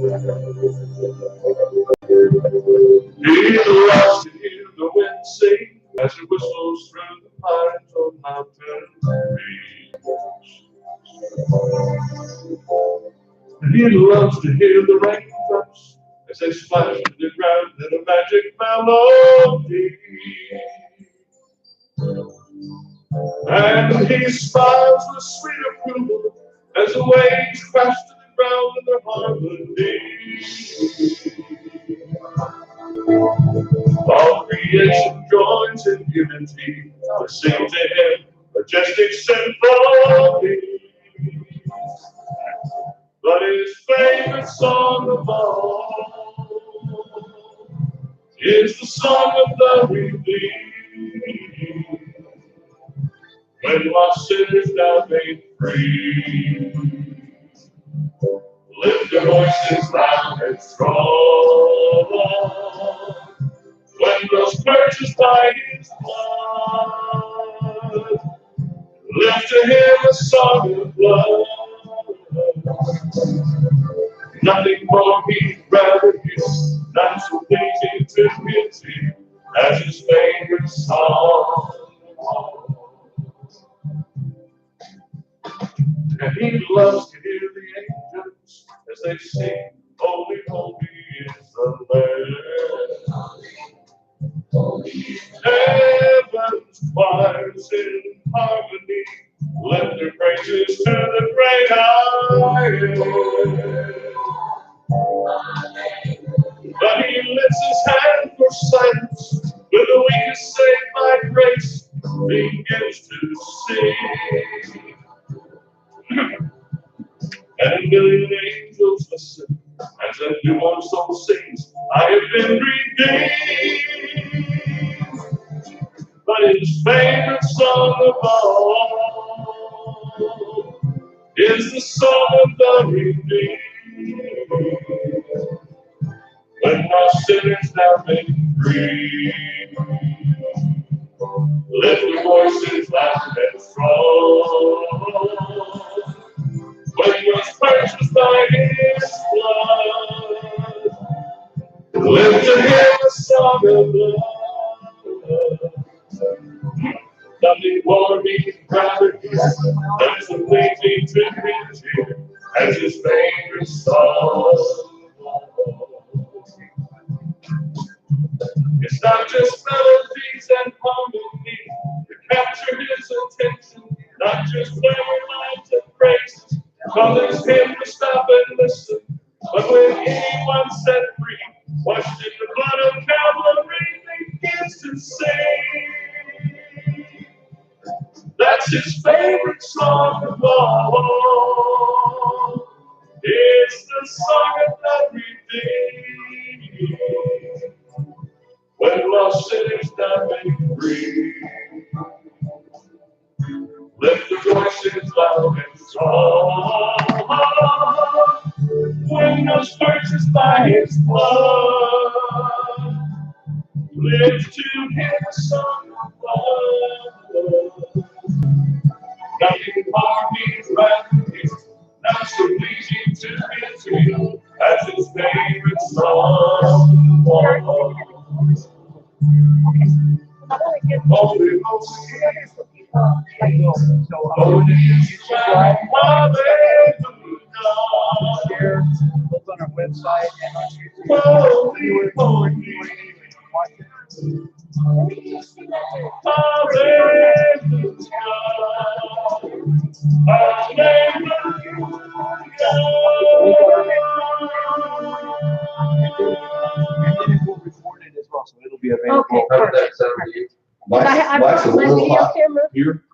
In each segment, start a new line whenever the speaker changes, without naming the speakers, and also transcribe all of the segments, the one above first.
He loves to hear the wind sing as it whistles through the pines on mountain peaks. And he loves to hear the raindrops as they splash to the ground in a magic melody. And he smiles with sweet approval as the waves crash to the ground in their harmony. All creation joins in unity to sing to him majestic symphony. But his favorite song of all is the song of the redeemed, when lost sinners now made free. Lift your voices loud and strong, when those purchased by his blood. Lift to him a song of love. Nothing more he'd rather hear, not so pleasing to pity as his favorite song. And he loves to hear the angels as they sing, holy, holy is the Lamb. Heaven's choirs in harmony lift their praises to the great I am. But he lifts his hand for silence when the weak is saved by grace, begins to sing. And a million angels listen as that newborn soul sings, I have been redeemed. But his favorite song of all is the song of the redeemed, when lost sinners now made free. Lift your voices loud and strong, when he was purchased by his blood. Lift to him a song of love. Nothing more he'd rather hear than to lead me to his ear as his favorite song. It's not just melodies and harmony to capture his attention, not just clever lines and phrases, causes him to stop and listen. But when anyone set free, washed in the blood of Calvary, begins to sing. That's his favorite song of all. It's the song of the redeemed, when lost sinners now made free. Lift the voices loud and strong, when was purchased by his blood. Lift to him a song of love. Nothing more he'd rather hear, not so easy to his as his favorite song. Holy, holy is the
Share both on our website and on YouTube.
holy, holy.
Recorded as well, so it'll be available.
Okay,
How did that
perfect.
sound to you?
I brought my video camera,
Here,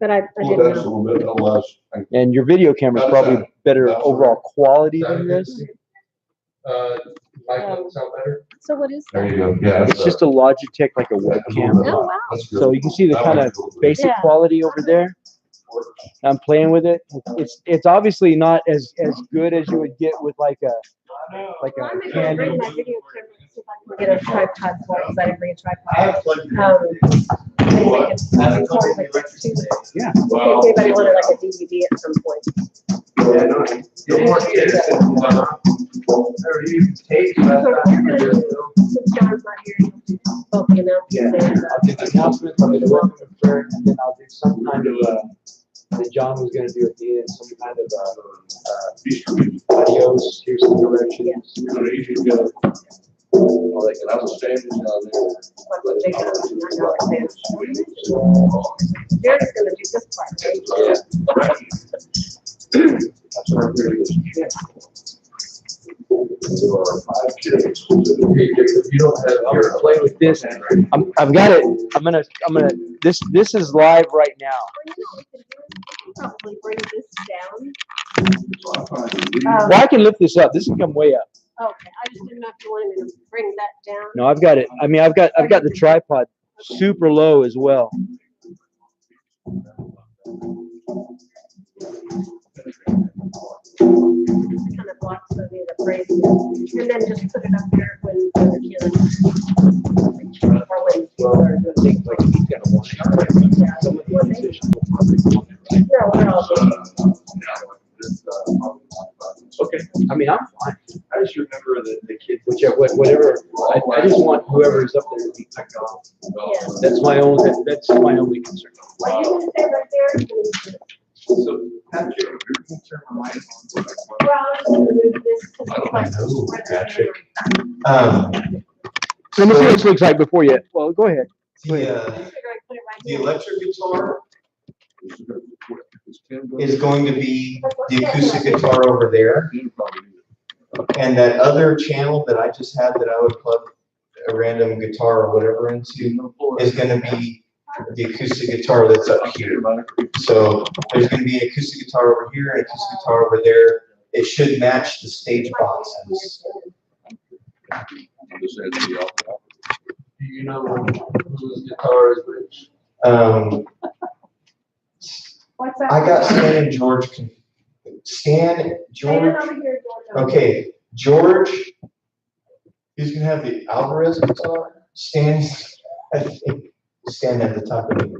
but I
pull
didn't
that a
know.
little bit, otherwise.
And your video camera is probably better overall quality than this.
Might sound better?
So what is
There
that?
you go, yeah.
It's just a Logitech, like a webcam.
Oh, wow.
So you can see the kind of basic
Yeah.
quality over there. I'm playing with it. It's obviously not as good as you would get with like a
Well, I'm gonna
handy.
bring my video camera and see if I can get a tripod for it, because I didn't bring a tripod. Maybe we can record like this too.
Yeah.
In case anybody wanted like a DVD at some point.
Yeah, no,
Since John's not here, both, you know.
Yeah, I'll do the announcements, I'll do the welcome and prayer, and then I'll do some kind of, that John was gonna do at the end, some kind of, adios, here's some directions.
Like, and I was standing down there.
Like what they do, I know what they do. Jared's gonna do this part, right?
That's what I'm doing. There are 5 kids. If you don't have
I'm gonna play with this. I've got it. I'm gonna, this is live right now.
Well, you know what we could do? Probably bring this down.
Well, I can lift this up. This can come way up.
Okay, I just didn't know if you wanted me to bring that down.
No, I've got it. I mean, I've got the tripod super low as well.
Kind of blocks the praise. And then just put it up there when the kids. Or when. No, we're all good.
Okay.
I mean, I'm fine.
I just remember the kids.
Whatever. I just want whoever's up there to be picked off.
Yeah.
That's my only concern.
What are you gonna say right there?
So, Patrick, you can turn my mic on.
Well, I was gonna move this.
I don't know, Patrick.
Let me see what this looks like before you. Well, go ahead.
The electric guitar is going to be the acoustic guitar over there. And that other channel that I just had that I would plug a random guitar or whatever into is going to be the acoustic guitar that's up here. So there's going to be an acoustic guitar over here and an acoustic guitar over there. It should match the stage boxes.
Do you know whose guitar is which?
What's that?
I got Stan and George. Stan, George. Okay, George. He's gonna have the Alvarez guitar. Stan's, I think, Stan at the top of it.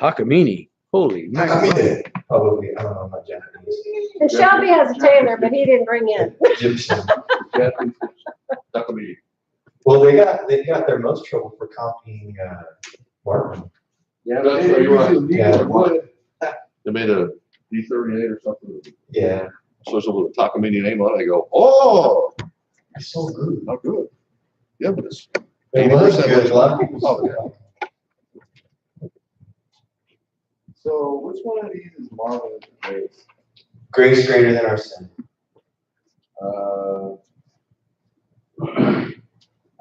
Takamine. Holy
Takamine. Probably. I don't know. I'm not Japanese.
And Shelby has a Taylor, but he didn't bring in.
Egyptian.
Takamine.
Well, they got their most trouble for copying Martin.
Yeah, that's where you are.
Yeah.
They made a D38 or something.
Yeah.
So with a Takamine name on it, I go, oh,
It's so good.
how good. Yeah, but it's.
It was good. A lot of people.
Oh, yeah.
So which one of these is Marvin and Grace?
Grace greater than our sin.
I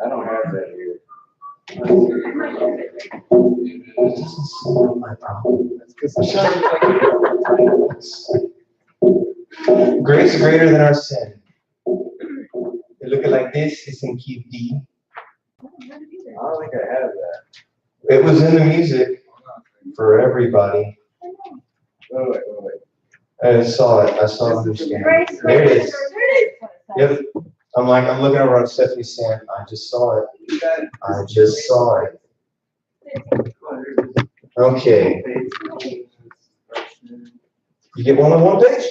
don't have that here.
This is my problem.
Because the shot is
Grace greater than our sin. They look like this. It's in key D.
I don't think I have that.
It was in the music for everybody.
Wait.
I saw it. I saw it. There it is. Yep. I'm looking over on Stephanie's stand. I just saw it. I just saw it. Okay. You get one on one page, Jeremy?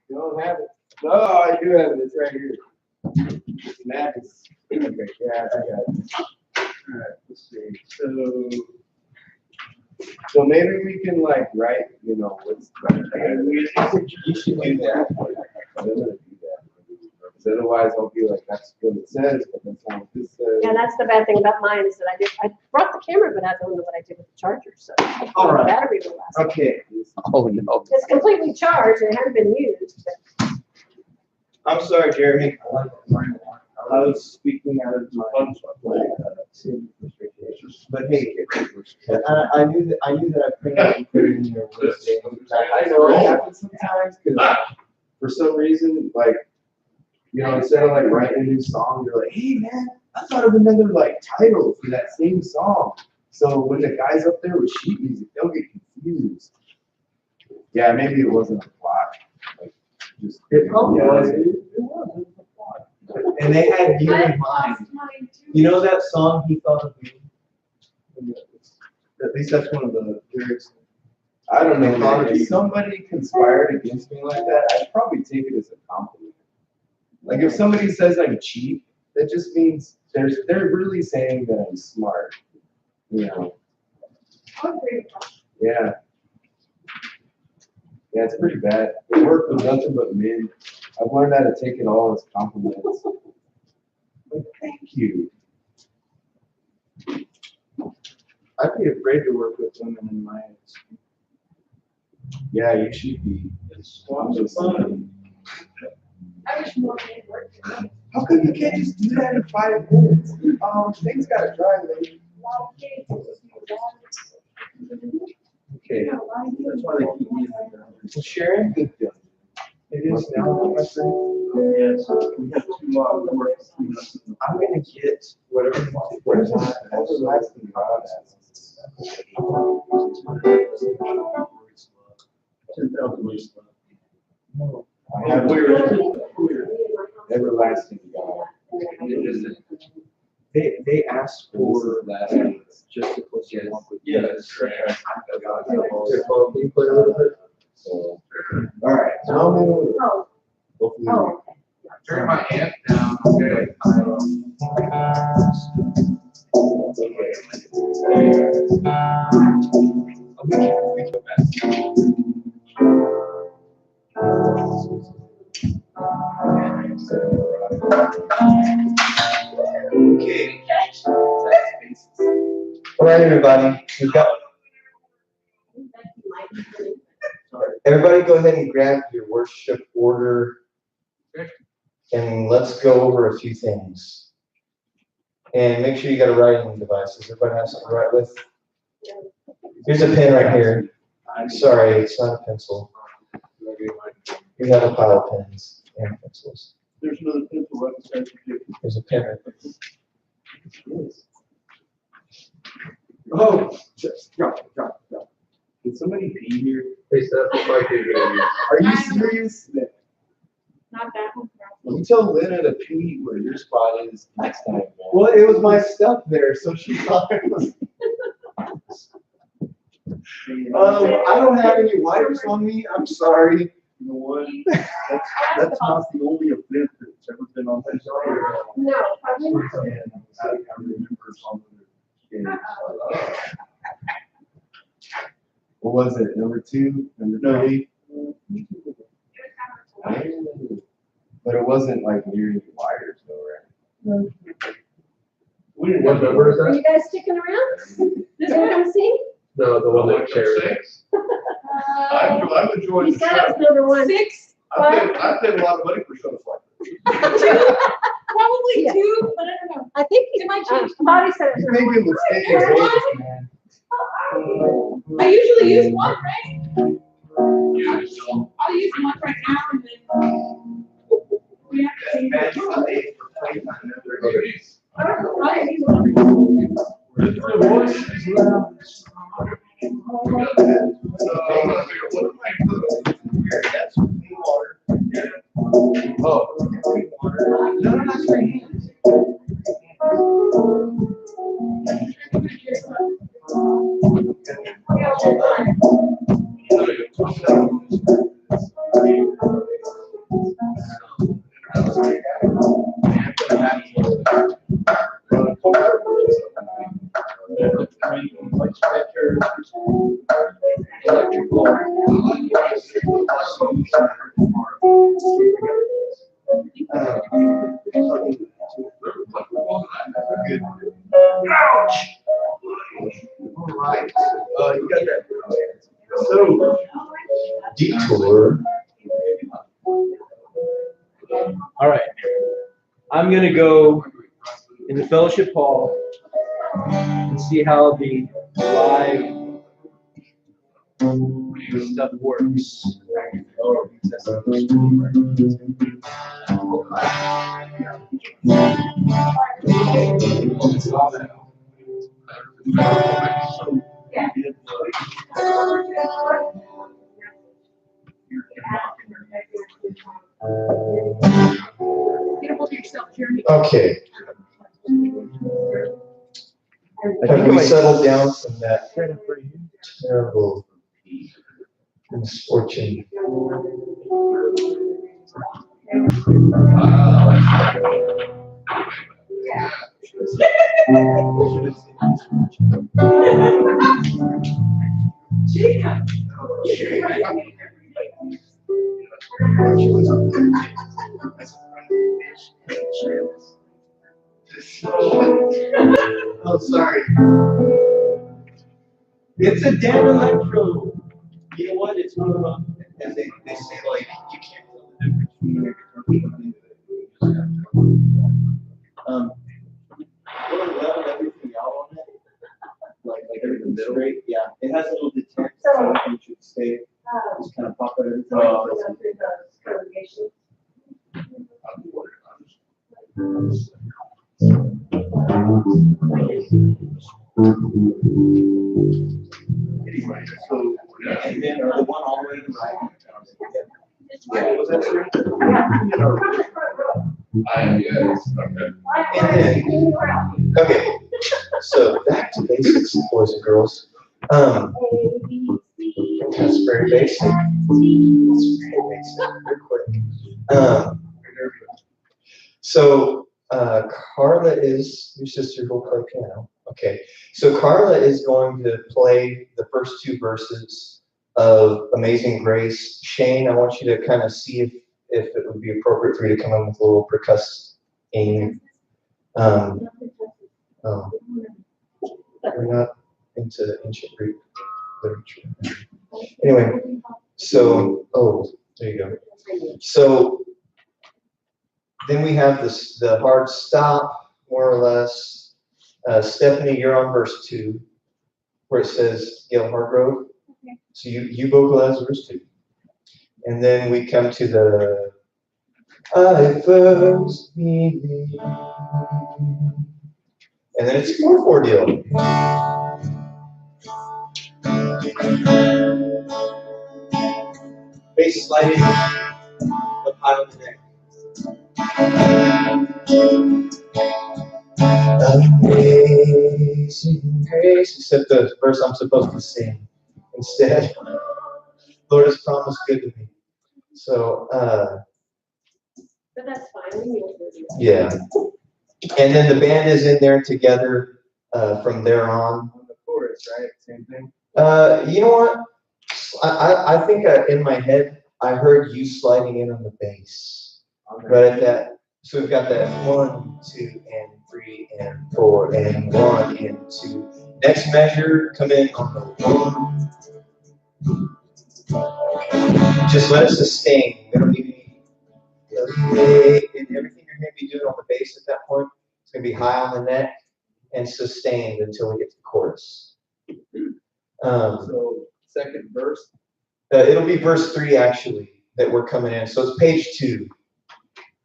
You don't have it? No, I do have it. It's right here. Matt is. Okay, yeah, I got it. Alright, let's see. So maybe we can like write, you know, what's
You should do that.
I'm gonna do that. Because otherwise I'll be like, that's what it says, but that's not what this says.
Yeah, that's the bad thing about mine is that I brought the camera, but I don't know what I did with the charger, so.
All right.
The battery will last.
Okay.
Oh, no.
It's completely charged and it hasn't been used, but
I'm sorry, Jeremy.
I was speaking out of my
But hey, I knew that I printed and put it in there.
I know it happens sometimes because for some reason, like, you know, instead of like writing a new song, you're like, hey man, I thought of another like title for that same song. So when the guy's up there with sheet music, they'll get confused. Yeah, maybe it wasn't a plot. Like, just
It probably was.
It was a plot.
And they had you in mind. You know that song, He Thought of Me? At least that's one of the lyrics.
I don't know,
Thought
man.
of you.
If somebody conspired against me like that, I'd probably take it as a compliment. Like if somebody says I'm cheap, that just means they're really saying that I'm smart. You know. Yeah. Yeah, it's pretty bad. I work with nothing but men. I've learned how to take it all as compliments. Like, thank you.
I'd be afraid to work with women in my age.
Yeah, you should be.
It's lots of fun.
How come you can't just do that in 5 minutes? Things gotta dry, lady. Okay.
That's why they keep me in there.
Well, Sharon, good deal. It is now, my friend.
Yes, we have 2 work between us.
I'm gonna get whatever. Where's that? That's the last thing about that.
10,000 ways left.
I have everlasting God. They asked for that just to put you on with.
Yes.
You play a little bit. So, all right. Now I'm gonna.
Oh,
Hopefully.
oh,
Turn my amp down. Okay.
Okay. All right, everybody. We've got. Everybody, go ahead and grab your worship order, and let's go over a few things. And make sure you got a writing device. Does everybody have something to write with? Here's a pen right here. I'm sorry, it's not a pencil. You have a pile of pens and pencils.
There's another pencil right beside you.
There's a pen right there.
Oh, just drop. Did somebody pee here?
Hey, Seth, if I could hear you.
Are you serious?
not that one.
You tell Lena to pee where your spot is next time, man. Well, it was my stuff there, so she thought it was. I don't have any wipes on me. I'm sorry.
You know what? That's not the only event that's ever been on this.
No, I didn't.
I remember some of the
What was it? Number 2? Number 3? But it wasn't like near any wires though, right?
We didn't
What
have
number is
Are
that?
you guys sticking around? This one come see?
No, the one that shares.
I've enjoyed
He
the
said
show.
it's number 1. 6.
I've paid a lot of money for shows like this.
Probably 2, but I don't know. I think he might change. Bobby said it's
You
number
think it
1.
would stay in Vegas, man.
I usually use one, right? I'll use one right now and then. We have to change it. I'll use one.
So, detour.
All right. I'm going to go in the fellowship hall and see how the live stuff works.
Get a hold of yourself, Jeremy.
Okay. Have we settled down from that terrible misfortune? Oh, sorry. It's a damn electro. You know what? It's one of them. And they say, like, you can't tell the difference between we'll everything out on it. Like everything's straight. Yeah. It has a little detent, so you should stay. Just kind of pop it every time. Anyway, so, and then the one all the way to the right. Yeah, was that true? And then, okay, so back to basics, boys and girls. That's very basic. It's very basic, very quick. So Carla is your sister who will play piano. Okay, so Carla is going to play the first two verses of Amazing Grace. Shane, I want you to kind of see if it would be appropriate for you to come in with a little percussing. Oh, we're not into ancient Greek literature. Anyway, so, there you go. So then we have the hard stop, more or less. Stephanie, you're on verse 2, where it says Gail Hargrove. Okay. So you vocalize verse 2. And then we come to the I first believed. And then it's 4/4 deal. Bass sliding up high on the neck. Amazing grace, except the verse I'm supposed to sing instead. Lord has promised good to me. So,
but that's fine.
Yeah. And then the band is in there together from there on.
The chorus, right? Same thing.
You know what? I think in my head I heard you sliding in on the bass. Right at that. So we've got that 1, 2, and 3, and 4, and 1, and 2. Next measure, come in on the 1. Just let it sustain. We don't need any. And everything you're going to be doing on the bass at that point, it's going to be high on the neck and sustained until we get to the chorus.
So second verse.
It'll be verse 3 actually that we're coming in. So it's page 2.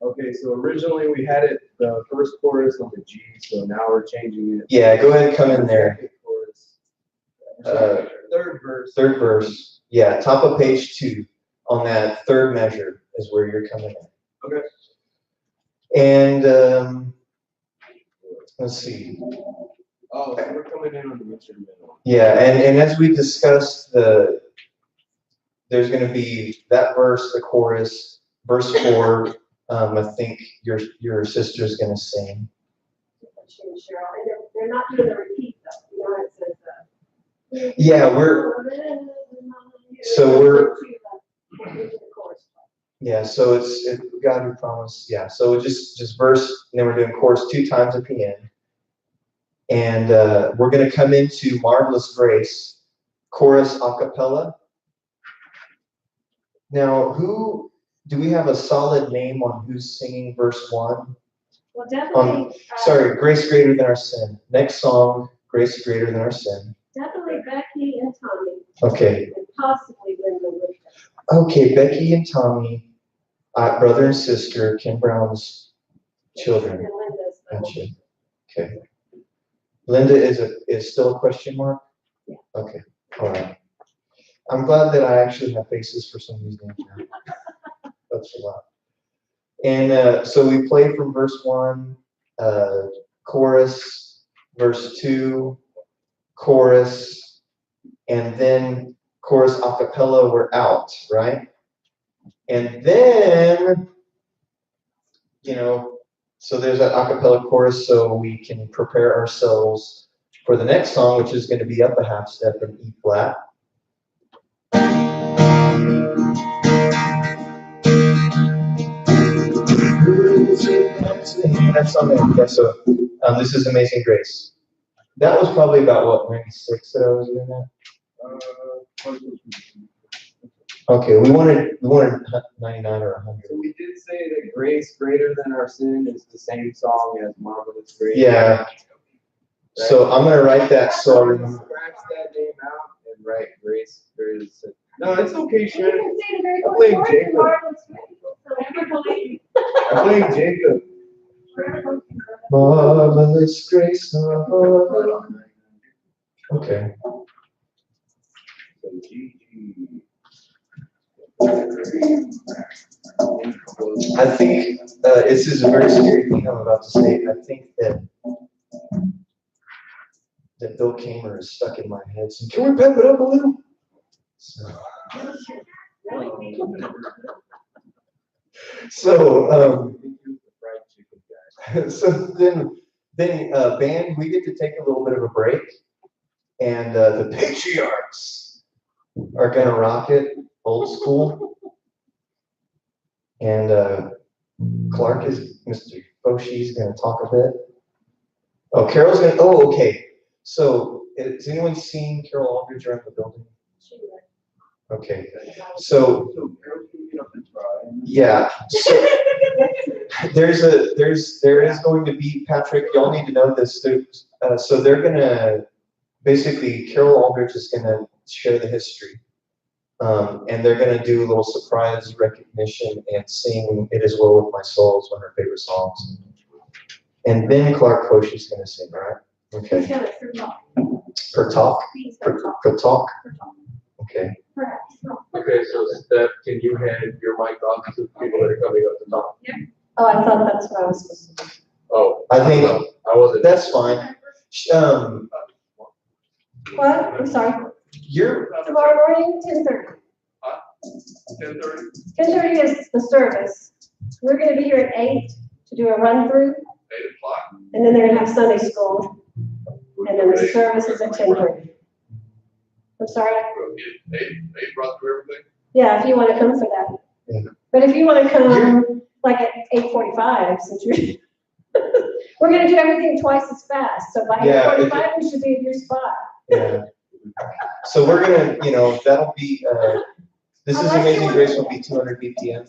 Okay, so originally we had it the first chorus on the G, so now we're changing it.
Yeah, go ahead and come in there.
Chorus. Third verse.
Third verse. Yeah, top of page 2 on that third measure is where you're coming in.
Okay.
And let's see.
Oh, so we're coming in on the instrumental.
Yeah, and as we discussed, there's going to be that verse, the chorus, verse 4. I think your sister's going to sing.
They're not doing the repeat though. You know, it says.
Yeah, Yeah, so it's God who promised. Yeah, so just verse, and then we're doing chorus 2 times at the end. And we're going to come into Marvelous Grace, chorus a cappella. Now, do we have a solid name on who's singing verse 1?
Well, definitely.
Sorry, Grace Greater Than Our Sin. Next song, Grace Greater Than Our Sin.
Definitely Becky and Tommy.
Okay.
And possibly Linda with them.
Okay, Becky and Tommy, brother and sister, Kim Brown's children.
And Linda's the
Gotcha. Okay. Linda is still a question mark?
Yeah.
Okay. All right. I'm glad that I actually have faces for some of these names now. That's a lot. And so we play from verse 1, chorus, verse 2, chorus, and then chorus a cappella, we're out, right? And then you know, so there's that a cappella chorus so we can prepare ourselves for the next song, which is going to be up a half step in E flat. That's on there. Yeah, so this is Amazing Grace. That was probably about what, 96 that I was doing that? Okay, we wanted 99 or 100.
So we did say that Grace Greater Than Our Sin is the same song as Marvelous Grace.
Yeah. So I'm gonna write that so I remember.
Scratch that name out and write Grace Greater Than Sin. No, it's okay,
You
Shannon.
can say the very
I blame
first
Jacob.
word, Marvelous Grace. So everybody.
I blame Jacob.
Marvelous grace of God. Okay. I think this is a very scary thing I'm about to say. I think that Bill Kamer is stuck in my head. So can we pep it up a little? So then band, we get to take a little bit of a break, and the Patriarchs are gonna rock it old school, and Clark is Mr. Foshi's gonna talk a bit. Oh, Carol's gonna. Oh, okay. So has anyone seen Carol Aldridge around the building? Okay. So yeah. So there is going to be, Patrick, y'all need to know this. So they're gonna basically, Carol Aldridge is gonna share the history, and they're gonna do a little surprise recognition and sing "It Is Well With My Soul" is one of her favorite songs, and then Clark Foshi's gonna sing, right? Okay.
He's gonna for talk.
Per talk.
He's gonna talk.
Per talk.
For talk.
Okay.
Perhaps.
Okay, so Steph, can you hand your mic off to the people that are coming up to talk?
Oh, I thought that's what I was supposed to do.
Oh,
I think
I wasn't.
that's fine.
What? I'm sorry.
You're
Tomorrow morning, 10:30.
10:30?
10:30 is the service. We're gonna be here at 8 to do a run through,
8 o'clock?
and then they're gonna have Sunday school, and then the service is at 10:30. I'm sorry.
8 brought through everything?
Yeah, if you wanna come for that.
Yeah.
But if you wanna come like at 8:45, since you're, we're gonna do everything twice as fast, so by
Yeah,
8:45, we should be at your spot.
yeah. So we're gonna, that'll be this is Amazing Grace will be 200 BPM.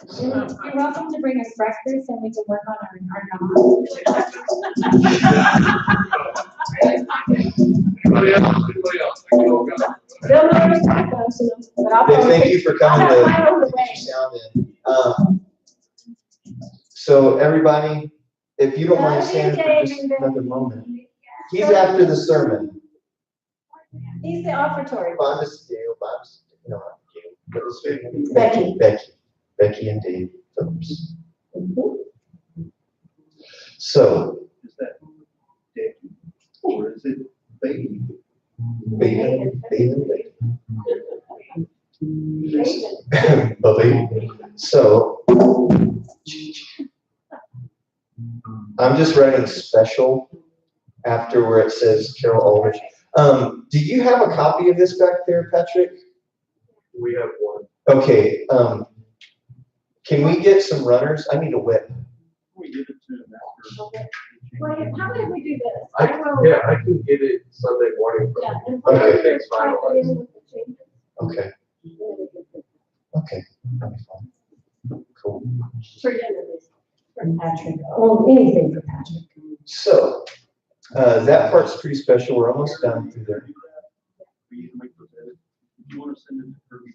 So,
You're welcome to bring us breakfast and we can work on our
Anybody else? Thank you all, guys.
They'll know there's tacos, but I'll
Dave,
probably.
thank you for coming
I'll have mine on the
to
way.
sound in. So everybody, if you don't mind standing for just another moment, he's after the sermon.
He's the offertory.
Bonus Dale, Bonus, no, not Dale, but it's
Becky.
Becky and Dave Phillips. So,
Is that Dick? Or is it baby?
baby. So, I'm just writing special after where it says Carol Aldridge. Do you have a copy of this back there, Patrick?
We have one.
Okay, can we get some runners? I need a whip.
We give it to him after.
Wait, how did we do this?
I
will.
Yeah, I can get it Sunday morning.
Yeah. and
Okay.
we'll
Everything's
type it in
finalized.
with the changes.
Okay, okay, that'll be fine. Cool.
For dinner, for Patrick. Oh, anything for Patrick.
So, that part's pretty special. We're almost done through there.
For you to make those edits. If you want to send it to Kirby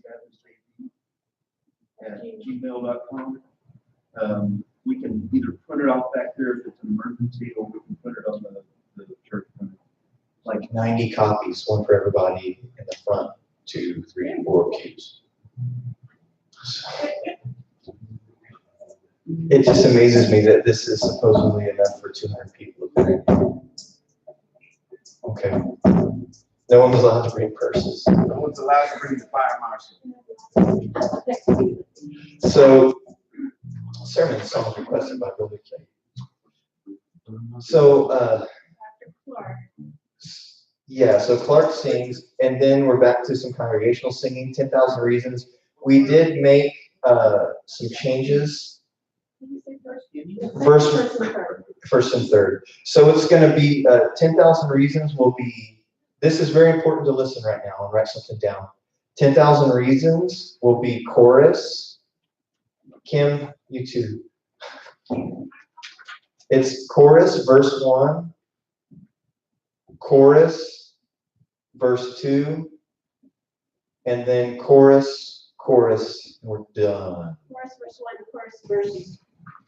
at gmail.com. We can either print it off back there if it's an emergency, or we can put it on the church printer.
Like 90 copies, one for everybody in the front, 2, 3, 4 pews. It just amazes me that this is supposedly enough for 200 people. Okay. No one was allowed to bring purses.
No one's allowed to bring the fire marshal.
So sermon songs requested by Brother Kay. So,
Dr. Clark.
yeah, so Clark sings, and then we're back to some congregational singing, 10,000 Reasons. We did make some changes,
Did you say
first and third. So it's going to be 10,000 Reasons will be, this is very important to listen right now and write something down. 10,000 Reasons will be chorus. Kim, you too. It's chorus, verse 1, chorus, verse 2, and then chorus, chorus, and we're done.
Chorus, verse 1, chorus, verse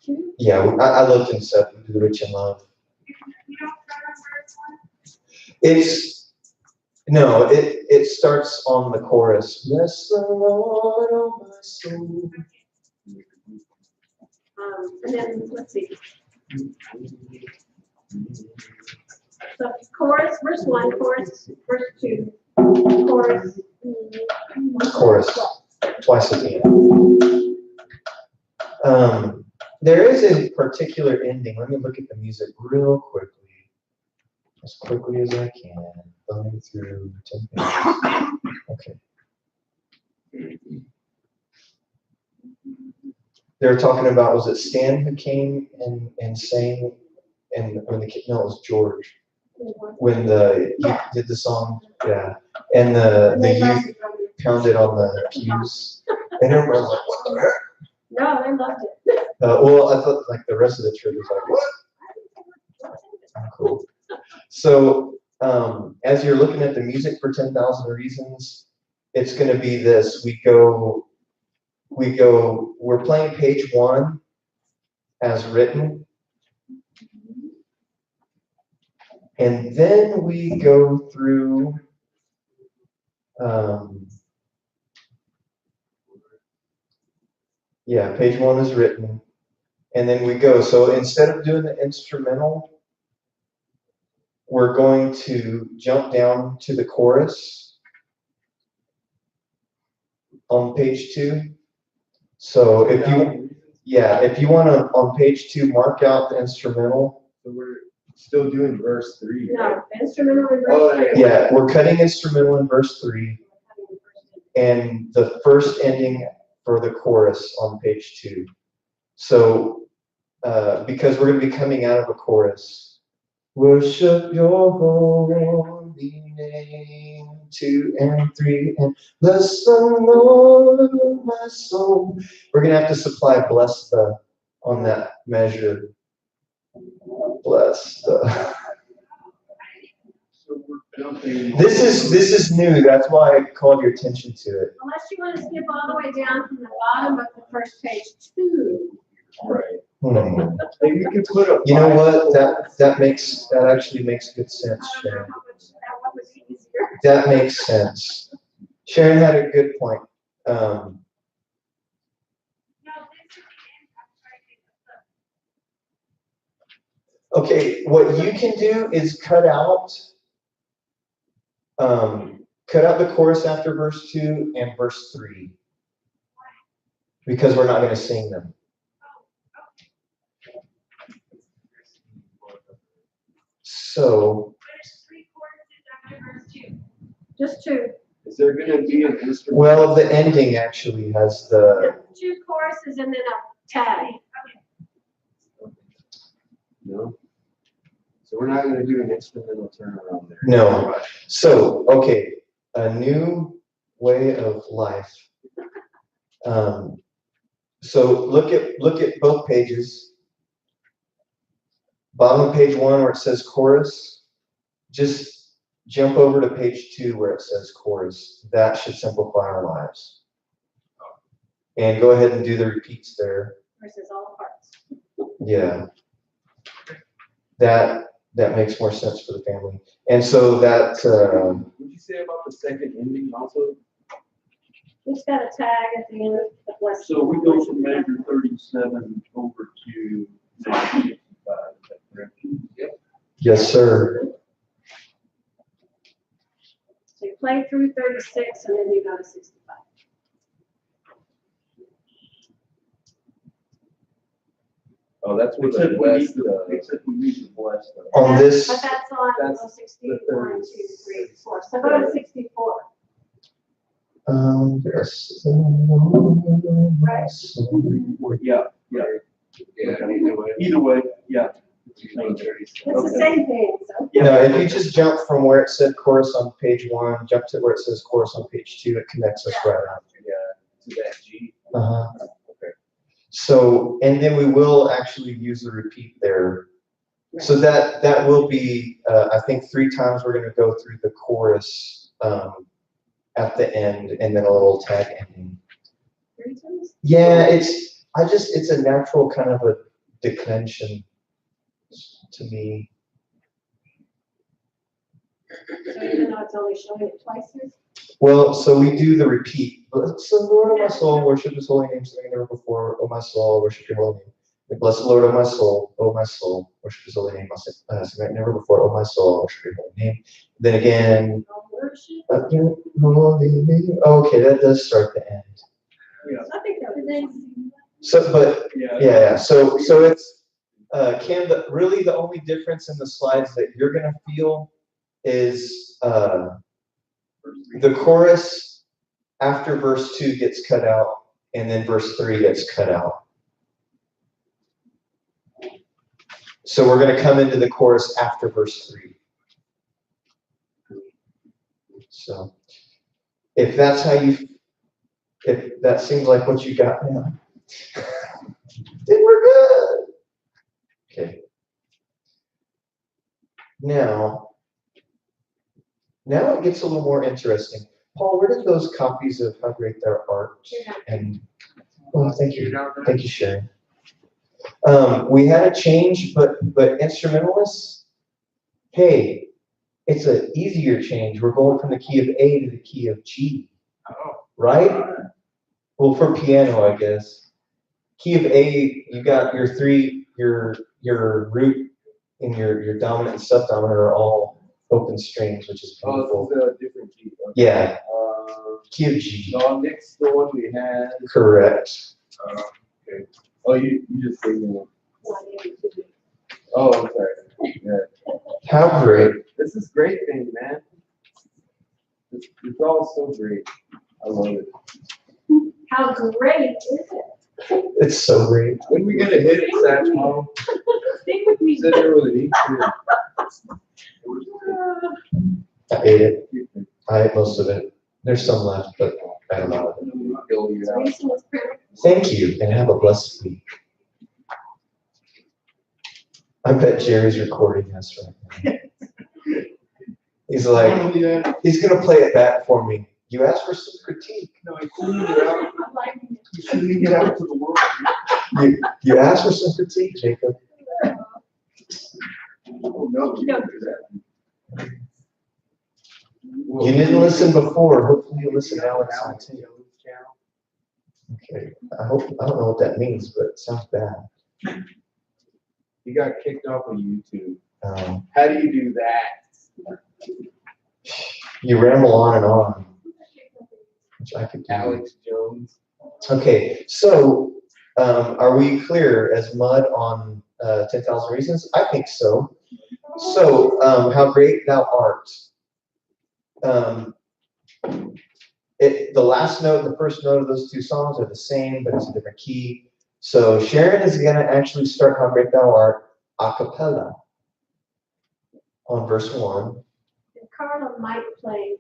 2.
Yeah, I looked and said, the rich in love.
You don't remember
No, it starts on the chorus. Bless the Lord, oh my soul.
And then, let's see. So chorus, verse 1, chorus, verse 2, chorus.
Chorus, twice at the end. There is a particular ending. Let me look at the music real quickly. As quickly as I can. Going through 10 pages. Okay. They're talking about, was it Stan who came and sang, and when the kid, no, it was George. When he did the song, yeah. And the youth pounded on the pews. And everybody was like, what the heck?
No, I loved it.
Well, I thought like the rest of the church was like, what? Cool. So as you're looking at the music for 10,000 Reasons, it's going to be this. We're playing page 1 as written. And then we go through page 1 is written. And then we go. So instead of doing the instrumental, we're going to jump down to the chorus on page 2. So if you want to, on page 2, mark out the instrumental.
So we're still doing verse 3.
No,
Right?
instrumental in verse 3.
Yeah, we're cutting instrumental in verse 3 and the first ending for the chorus on page 2. So, because we're going to be coming out of a chorus, worship your holy name, 2 and 3, and bless the Lord, my soul. We're going to have to supply bless the on that measure. Bless the.
So we're jumping.
This is new. That's why I called your attention to it.
Unless you want to skip all the way down from the bottom of the first page 2.
Right.
Maybe you could put a.
You know what? That actually makes good sense,
I don't know
Sharon.
what was easier.
That makes sense. Sharon had a good point. Okay, what you can do is cut out the chorus after verse 2 and verse 3, because we're not going to sing them. So,
Just 2.
Is there going to be an instrument?
well, the ending actually has the.
2 choruses and then a tag.
No. So we're not going to do an instrumental turnaround there.
No. So, okay, a new way of life. So look at both pages. Bottom of page 1 where it says chorus, just jump over to page 2 where it says chorus. That should simplify our lives. And go ahead and do the repeats there.
Versus all parts.
Yeah. That makes more sense for the family. And so that
Would you say about the second ending also?
It's got a tag at the end of the blessing.
So we go from measure 37 over to measure 65, is that correct? Yep.
yes, sir.
So you play through 36 and then you go to 65.
Oh, that's where
Except
the
we need
west,
the, except we need the blessed.
On this,
But that's on
That's
61,
the third.
2, 3, 4. So go to 64.
yes.
Yeah, yeah. Either way, yeah.
It's the same thing, so.
No, if you just jump from where it said chorus on page 1, jump to where it says chorus on page 2, it connects us right out.
Yeah, to that G.
Uh-huh.
Okay.
So, and then we will actually use the repeat there. So that will be, I think 3 times we're gonna go through the chorus at the end, and then a little tag ending.
3 times?
Yeah, it's a natural kind of a declension to me.
So even though it's only showing it twice here?
Well, so we do the repeat. Bless the Lord, O my soul, worship his holy name, something never before. O my soul, worship your holy name. Bless the Lord, O my soul, worship his holy name, something like never before. O my soul, worship your holy name. Then again,
Worship.
okay, that does start the end.
I think that was.
So, but
Yeah.
yeah. So it's Cam. Really, the only difference in the slides that you're gonna feel is the chorus after verse 2 gets cut out, and then verse 3 gets cut out. So we're going to come into the chorus after verse 3. So if that's how if that seems like what you got now, then we're good. Okay. Now it gets a little more interesting. Paul, where did those copies of How Great Thou Art and thank you, Sharon. We had a change, but instrumentalists, hey, it's an easier change. We're going from the key of A to the key of G, right? Well, for piano, I guess. Key of A, you got your root and your dominant and subdominant are all open strings, which is beautiful.
Oh, this is a different G. Okay.
Yeah. Key of G.
No, next the one we had.
Correct.
Okay. Oh, you just gave me one. Oh, I'm sorry. Yeah.
How great.
This is great thing, man. It's all so great. I love it.
How great is it?
It's so great.
When we get a hit, Satchmo,
Stick with me.
sit there with an each.
I ate it. I ate most of it. There's some left, but I don't know.
Kill you out.
Jason was proud.
Thank you, and have a blessed week. I bet Jerry's recording us right now. He's like, he's gonna play it back for me. You asked for some critique.
No, I couldn't get out. You shouldn't get out to the world.
You asked for some critique, Jacob.
Oh, no, you don't do that.
You didn't listen before. Hopefully you listen now and listen too. Okay. I don't know what that means, but it sounds bad.
You got kicked off of YouTube. How do you do that?
You ramble on and on, which I could do.
Alex Jones.
Okay, so are we clear as mud on 10,000 Reasons? I think so. So, How Great Thou Art. The last note and the first note of those two songs are the same, but it's a different key. So Sharon is going to actually start How Great Thou Art a cappella on verse 1.
And Carla might play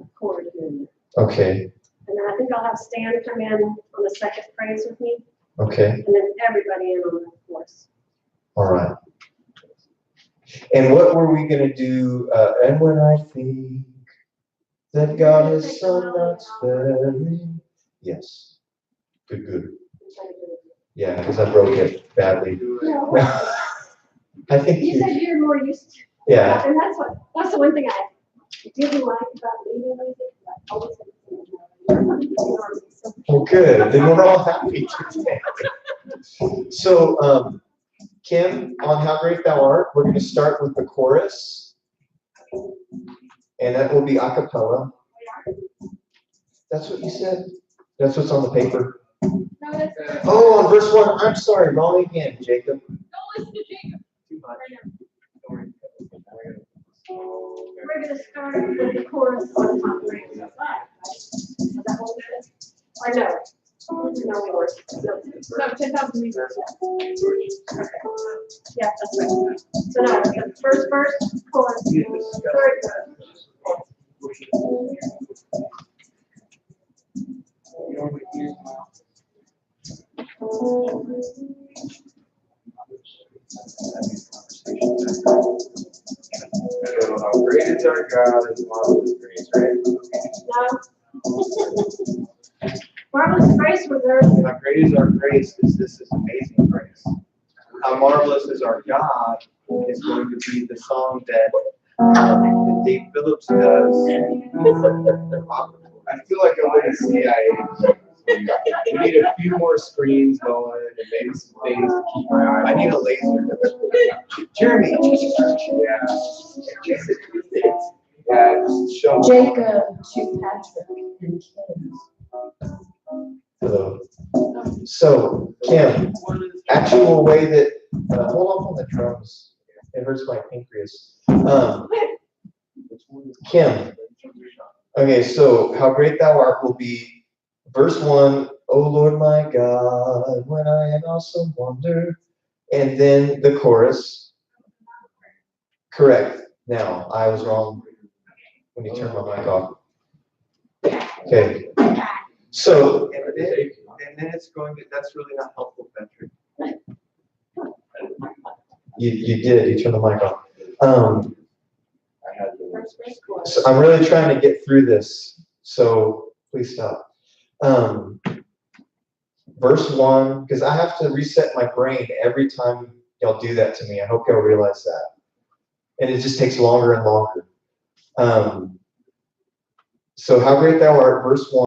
a chord in
Okay,
and then I think I'll have Stan come in on the second praise with me,
okay,
and then everybody in on the chorus.
all right. And what were we going to do? And when I think that God is so not sparing. Yes. Good. Yeah, because I broke it badly.
No,
I think
you said you're more used to.
yeah.
And that's the one thing I didn't like about leaving music. I always had to sing.
Well, good. Then we're all happy today. So, Kim, on How Great Thou Art, we're going to start with the chorus, and that will be a cappella. That's what you said. That's what's on the paper.
No, that's.
Oh, on verse 1, I'm sorry, wrong again, Jacob.
Don't listen to Jacob. Right now.
We're gonna start with the chorus on top three. Is that what it is? Or no? No chorus.
No, 10,000 meters.
Yeah, that's right. So no, the first verse, chorus, third verse.
So how great is our God and marvelous grace, right?
No. Marvelous grace was there.
How great is our grace is this is amazing grace. How marvelous is our God is going to be the song that Dave Phillips does. I feel like I'm in a CIA. We need a few more screens going and maybe some things to keep my eye. I need a laser. Jeremy. Yeah. Yeah, just show me.
Jacob to Patrick and Kim.
Hello. So, Kim, actual way that, hold on the drums. It hurts my pancreas. Kim. Okay, so how great thou art will be verse 1, O Lord my God, when I in awesome wonder. And then the chorus. Correct. Now, I was wrong when you turned my mic off. Okay. So,
And then it's going to, that's really not helpful, Patrick.
you did, you turned the mic off.
I had the
First verse, chorus.
So I'm really trying to get through this, so please stop. Verse 1, because I have to reset my brain every time y'all do that to me. I hope y'all realize that. And it just takes longer and longer. So how great thou art, verse 1.